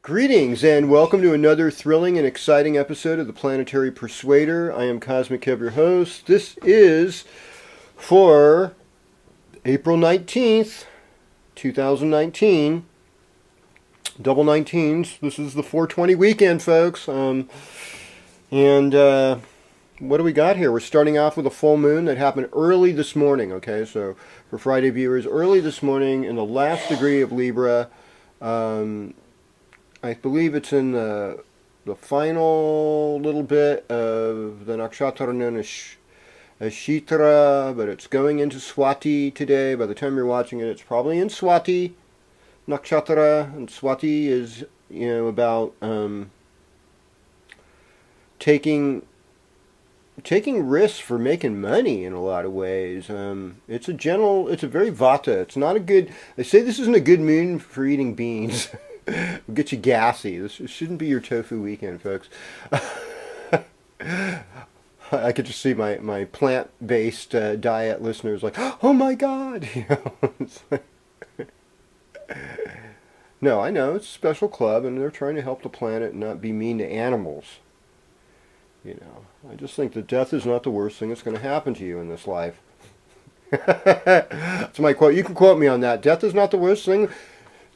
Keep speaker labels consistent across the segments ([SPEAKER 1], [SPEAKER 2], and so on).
[SPEAKER 1] Greetings and welcome to another thrilling and exciting episode of the Planetary Persuader. I am Cosmic Kev, your host. This is for April 19th, 2019. Double 19s. This is the 420 weekend, folks. What do we got here? We're starting off with a full moon that happened early this morning, okay? So for Friday viewers, early this morning in the last degree of Libra. I believe it's in the final little bit of the nakshatra known as Shitra, but it's going into Swati today. By the time you're watching it, it's probably in Swati nakshatra, and Swati is, about taking risks for making money in a lot of ways. It's a very vata. It's not a good. They say this isn't a good moon for eating beans. It'll get you gassy. This shouldn't be your tofu weekend, folks. I could just see my plant-based diet listeners like, oh my God! It's like, no, I know it's a special club, and they're trying to help the planet and not be mean to animals. I just think that death is not the worst thing that's going to happen to you in this life. That's my quote. You can quote me on that. Death is not the worst thing.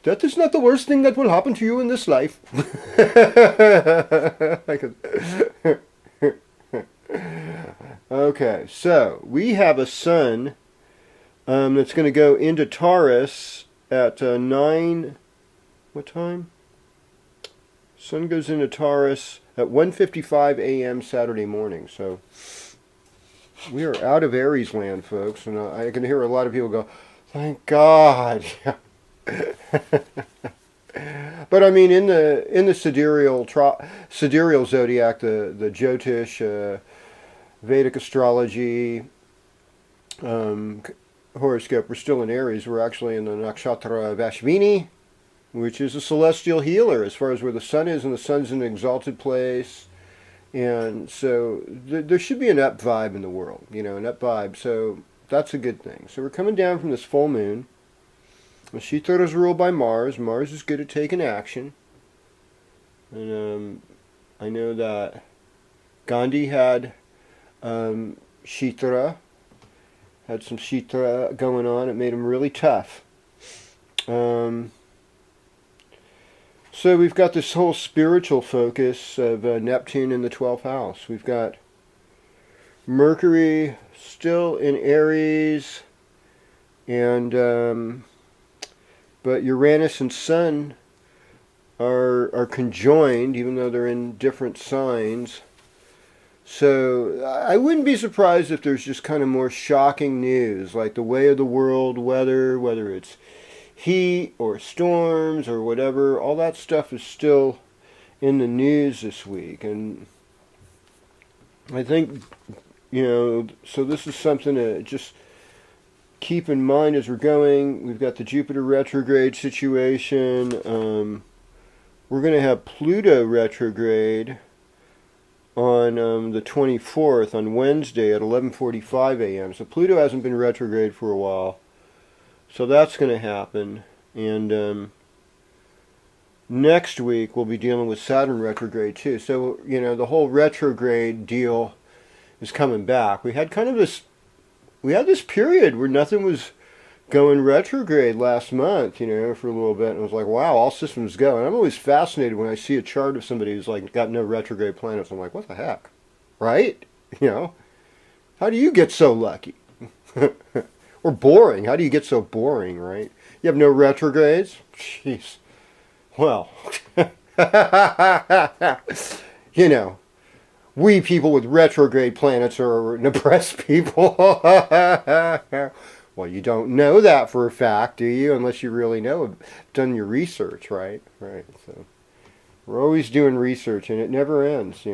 [SPEAKER 1] That is not the worst thing that will happen to you in this life. Okay, so we have a sun that's going to go into Taurus at 9. What time? Sun goes into Taurus at 1:55 a.m. Saturday morning. So we are out of Aries land, folks, and I can hear a lot of people go, "Thank God." But I mean, in the sidereal zodiac, the Jyotish, Vedic astrology, horoscope, we're still in Aries. We're actually in the nakshatra Vashvini, which is a celestial healer as far as where the sun is, and the sun's in an exalted place. And so there should be an up vibe in the world, an up vibe. So that's a good thing. So we're coming down from this full moon. Shitra is ruled by Mars. Mars is good at taking action. And I know that Gandhi had Shitra, had some Shitra going on. It made him really tough. So we've got this whole spiritual focus of Neptune in the 12th house. We've got Mercury still in Aries, and but Uranus and Sun are conjoined, even though they're in different signs. So I wouldn't be surprised if there's just kind of more shocking news, like the way of the world, weather, whether it's heat or storms or whatever. All that stuff is still in the news this week. And I think, so this is something to just keep in mind as we're going. We've got the Jupiter retrograde situation. We're going to have Pluto retrograde on the 24th, on Wednesday at 11:45 a.m. So Pluto hasn't been retrograde for a while. So that's going to happen. And next week we'll be dealing with Saturn retrograde too. So, the whole retrograde deal is coming back. We had this period where nothing was going retrograde last month, for a little bit. And it was like, wow, all systems go. And I'm always fascinated when I see a chart of somebody who's like got no retrograde planets. I'm like, what the heck? Right? How do you get so lucky? Or boring. How do you get so boring, right? You have no retrogrades? Jeez. Well, we people with retrograde planets are depressed people. Well, you don't know that for a fact, do you? Unless you really done your research, right? Right. So we're always doing research, and it never ends,